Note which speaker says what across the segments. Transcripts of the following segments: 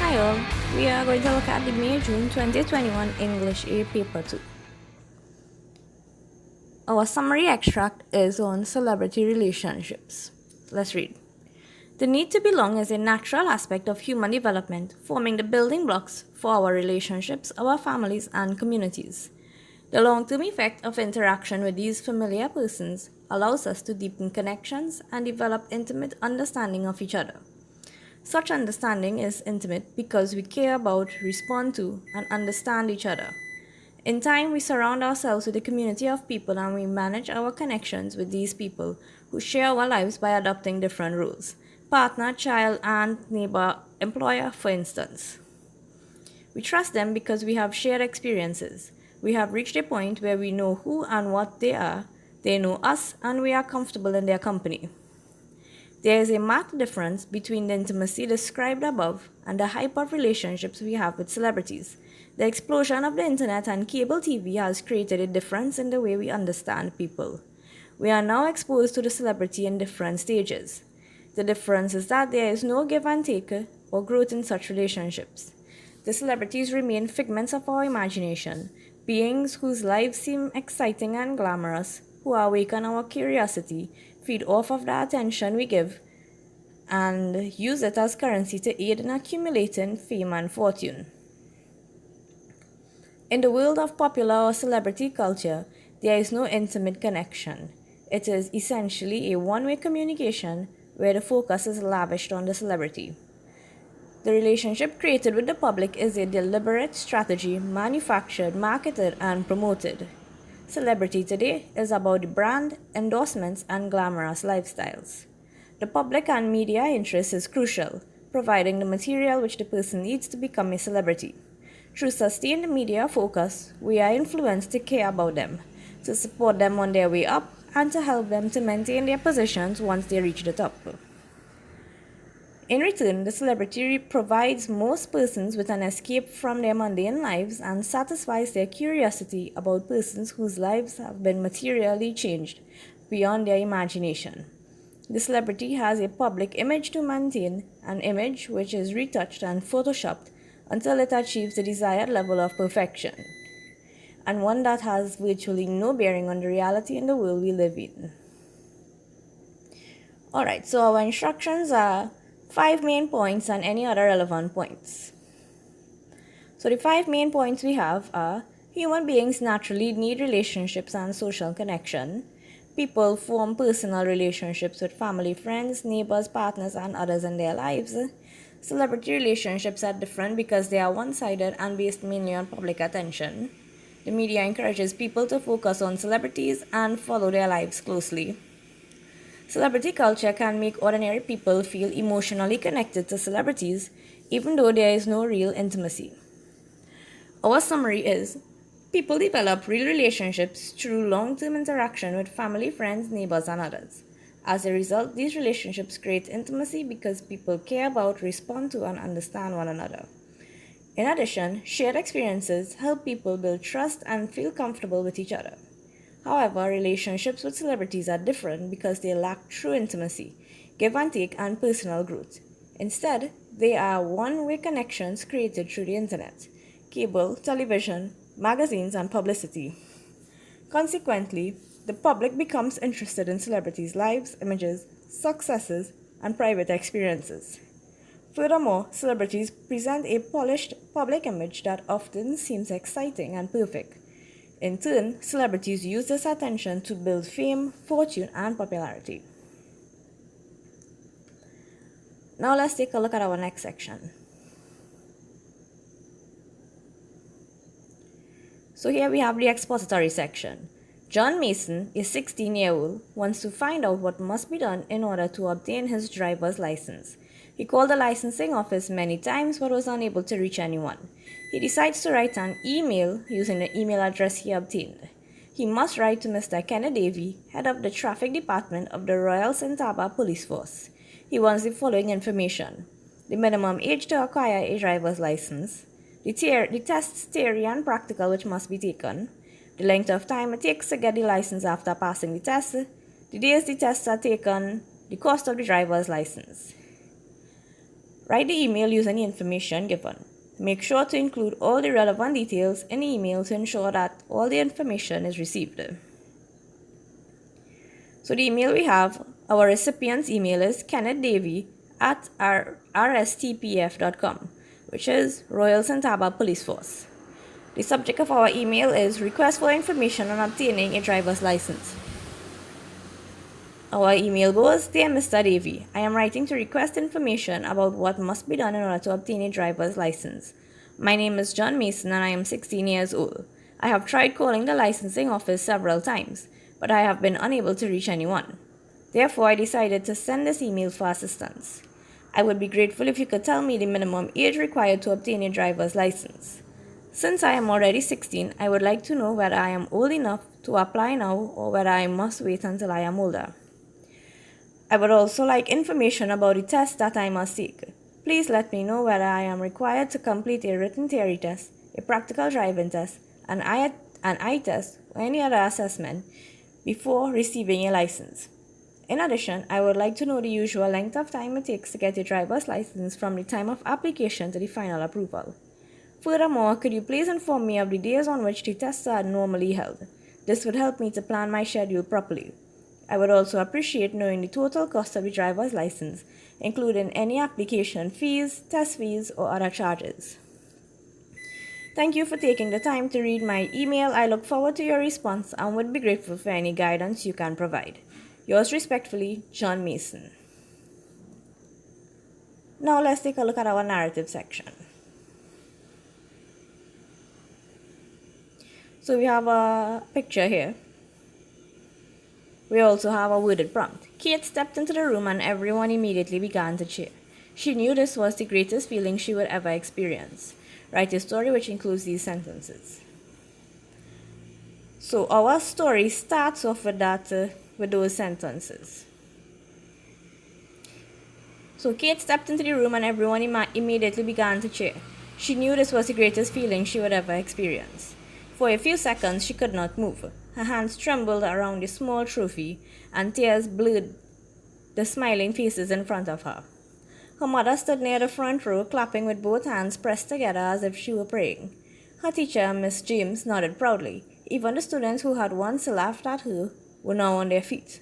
Speaker 1: Hi all, we are going to look at the May-June 2021 English A Paper 2. Our summary extract is on celebrity relationships. Let's read. The need to belong is a natural aspect of human development, forming the building blocks for our relationships, our families, and communities. The long-term effect of interaction with these familiar persons allows us to deepen connections and develop intimate understanding of each other. Such understanding is intimate because we care about, respond to, and understand each other. In time, we surround ourselves with a community of people and we manage our connections with these people who share our lives by adopting different roles partner, child, aunt, neighbor, employer, for instance. We trust them because we have shared experiences. We have reached a point where we know who and what they are, they know us, and we are comfortable in their company. There is a marked difference between the intimacy described above and the hype of relationships we have with celebrities. The explosion of the internet and cable TV has created a difference in the way we understand people. We are now exposed to the celebrity in different stages. The difference is that there is no give and take or growth in such relationships. The celebrities remain figments of our imagination, beings whose lives seem exciting and glamorous, who awaken our curiosity, feed off of the attention we give, and use it as currency to aid in accumulating fame and fortune. In the world of popular or celebrity culture, there is no intimate connection. It is essentially a one-way communication where the focus is lavished on the celebrity. The relationship created with the public is a deliberate strategy manufactured, marketed, and promoted. Celebrity today is about the brand, endorsements, and glamorous lifestyles. The public and media interest is crucial, providing the material which the person needs to become a celebrity. Through sustained media focus, we are influenced to care about them, to support them on their way up, and to help them to maintain their positions once they reach the top. In return, the celebrity provides most persons with an escape from their mundane lives and satisfies their curiosity about persons whose lives have been materially changed beyond their imagination. The celebrity has a public image to maintain, an image which is retouched and photoshopped until it achieves the desired level of perfection, and one that has virtually no bearing on the reality in the world we live in. Alright, so our instructions are 5 main points and any other relevant points. So the 5 main points we have are: human beings naturally need relationships and social connection. People form personal relationships with family, friends, neighbors, partners, and others in their lives. Celebrity relationships are different because they are one-sided and based mainly on public attention. The media encourages people to focus on celebrities and follow their lives closely. Celebrity culture can make ordinary people feel emotionally connected to celebrities, even though there is no real intimacy. Our summary is: people develop real relationships through long-term interaction with family, friends, neighbors, and others. As a result, these relationships create intimacy because people care about, respond to, and understand one another. In addition, shared experiences help people build trust and feel comfortable with each other. However, relationships with celebrities are different because they lack true intimacy, give and take, and personal growth. Instead, they are one-way connections created through the internet, cable, television, magazines, and publicity. Consequently, the public becomes interested in celebrities' lives, images, successes, and private experiences. Furthermore, celebrities present a polished public image that often seems exciting and perfect. In turn, celebrities use this attention to build fame, fortune, and popularity. Now let's take a look at our next section. So here we have the expository section. John Mason, a 16-year-old, wants to find out what must be done in order to obtain his driver's license. He called the licensing office many times but was unable to reach anyone. He decides to write an email using the email address he obtained. He must write to Mr. Kenneth Davy, head of the traffic department of the Royal Santaba Police Force. He wants the following information: the minimum age to acquire a driver's license, the tests theory and practical which must be taken, the length of time it takes to get the license after passing the test, the days the tests are taken, the cost of the driver's license. Write the email using the information given. Make sure to include all the relevant details in the email to ensure that all the information is received. So the email we have, our recipient's email is kennethdavy@rstpf.com, which is Royal St. Albert Police Force. The subject of our email is request for information on obtaining a driver's license. Our email goes, Dear Mr. Davy, I am writing to request information about what must be done in order to obtain a driver's license. My name is John Mason and I am 16 years old. I have tried calling the licensing office several times, but I have been unable to reach anyone. Therefore, I decided to send this email for assistance. I would be grateful if you could tell me the minimum age required to obtain a driver's license. Since I am already 16, I would like to know whether I am old enough to apply now or whether I must wait until I am older. I would also like information about the test that I must take. Please let me know whether I am required to complete a written theory test, a practical driving test, an eye test, or any other assessment before receiving a license. In addition, I would like to know the usual length of time it takes to get a driver's license from the time of application to the final approval. Furthermore, could you please inform me of the days on which the tests are normally held? This would help me to plan my schedule properly. I would also appreciate knowing the total cost of the driver's license, including any application fees, test fees, or other charges. Thank you for taking the time to read my email. I look forward to your response and would be grateful for any guidance you can provide. Yours respectfully, John Mason. Now let's take a look at our narrative section. So we have a picture here. We also have a worded prompt. Kate stepped into the room and everyone immediately began to cheer. She knew this was the greatest feeling she would ever experience. Write a story which includes these sentences. So our story starts off with those sentences. So Kate stepped into the room and everyone immediately began to cheer. She knew this was the greatest feeling she would ever experience. For a few seconds she could not move. Her hands trembled around the small trophy, and tears blurred the smiling faces in front of her. Her mother stood near the front row, clapping with both hands pressed together as if she were praying. Her teacher, Miss James, nodded proudly. Even the students who had once laughed at her were now on their feet.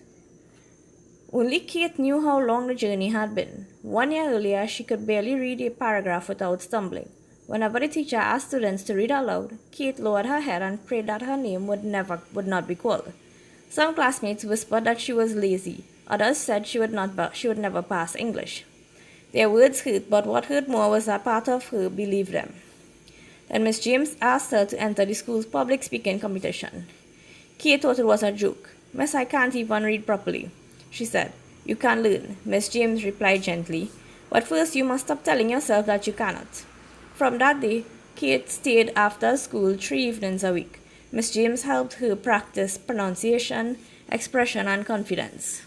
Speaker 1: Only Kate knew how long the journey had been. 1 year earlier, she could barely read a paragraph without stumbling. Whenever the teacher asked students to read aloud, Kate lowered her head and prayed that her name would not be called. Some classmates whispered that she was lazy. Others said she would never pass English. Their words hurt, but what hurt more was that part of her believed them. Then Miss James asked her to enter the school's public speaking competition. Kate thought it was a joke. Miss, I can't even read properly, she said. You can learn, Miss James replied gently. But first you must stop telling yourself that you cannot. From that day, Kate stayed after school 3 evenings a week. Miss James helped her practice pronunciation, expression, and confidence.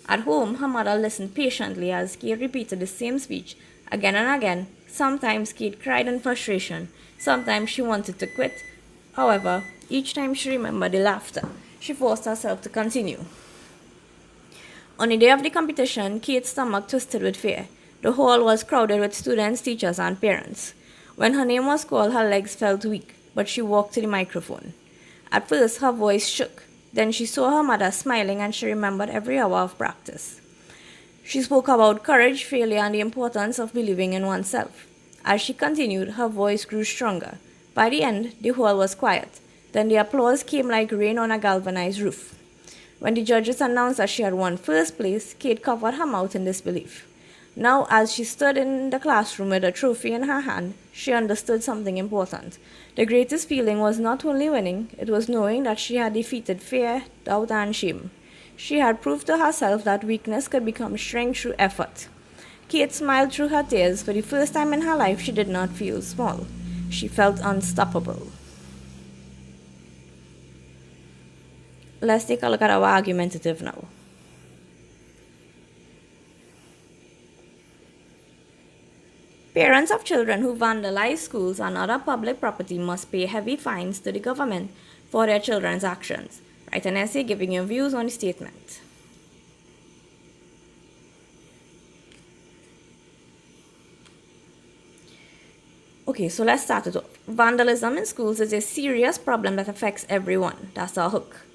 Speaker 1: At home, her mother listened patiently as Kate repeated the same speech again and again. Sometimes Kate cried in frustration. Sometimes she wanted to quit. However, each time she remembered the laughter, she forced herself to continue. On the day of the competition, Kate's stomach twisted with fear. The hall was crowded with students, teachers, and parents. When her name was called, her legs felt weak, but she walked to the microphone. At first, her voice shook. Then she saw her mother smiling and she remembered every hour of practice. She spoke about courage, failure, and the importance of believing in oneself. As she continued, her voice grew stronger. By the end, the hall was quiet. Then the applause came like rain on a galvanized roof. When the judges announced that she had won first place, Kate covered her mouth in disbelief. Now, as she stood in the classroom with a trophy in her hand, she understood something important. The greatest feeling was not only winning, it was knowing that she had defeated fear, doubt, and shame. She had proved to herself that weakness could become strength through effort. Kate smiled through her tears. For the first time in her life, she did not feel small. She felt unstoppable. Let's take a look at our argumentative now. Parents of children who vandalize schools and other public property must pay heavy fines to the government for their children's actions. Write an essay giving your views on the statement. Okay, so let's start it off. Vandalism in schools is a serious problem that affects everyone. That's our hook.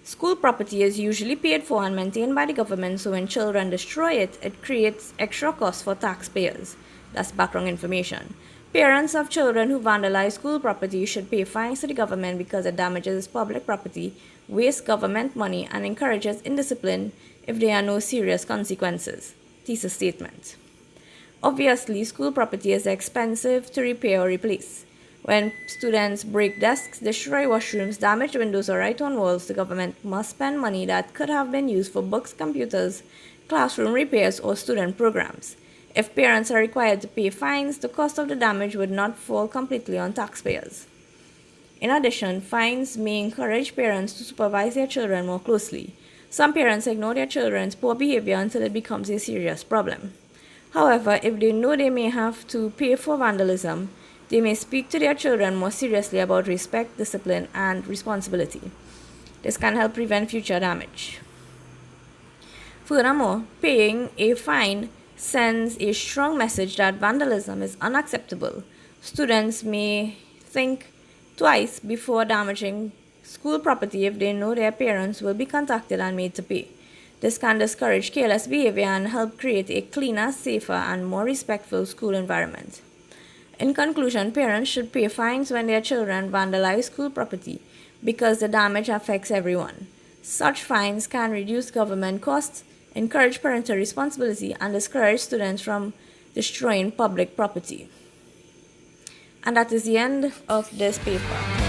Speaker 1: School property is usually paid for and maintained by the government, so when children destroy it, it creates extra costs for taxpayers. That's background information. Parents of children who vandalize school property should pay fines to the government because it damages public property, wastes government money, and encourages indiscipline if there are no serious consequences. Thesis statement. Obviously, school property is expensive to repair or replace. When students break desks, destroy washrooms, damage windows, or write on walls, the government must spend money that could have been used for books, computers, classroom repairs, or student programs. If parents are required to pay fines, the cost of the damage would not fall completely on taxpayers. In addition, fines may encourage parents to supervise their children more closely. Some parents ignore their children's poor behavior until it becomes a serious problem. However, if they know they may have to pay for vandalism, they may speak to their children more seriously about respect, discipline, and responsibility. This can help prevent future damage. Furthermore, paying a fine sends a strong message that vandalism is unacceptable. Students may think twice before damaging school property if they know their parents will be contacted and made to pay. This can discourage careless behavior and help create a cleaner, safer, and more respectful school environment. In conclusion, parents should pay fines when their children vandalize school property because the damage affects everyone. Such fines can reduce government costs, encourage parental responsibility, and discourage students from destroying public property. And that is the end of this paper.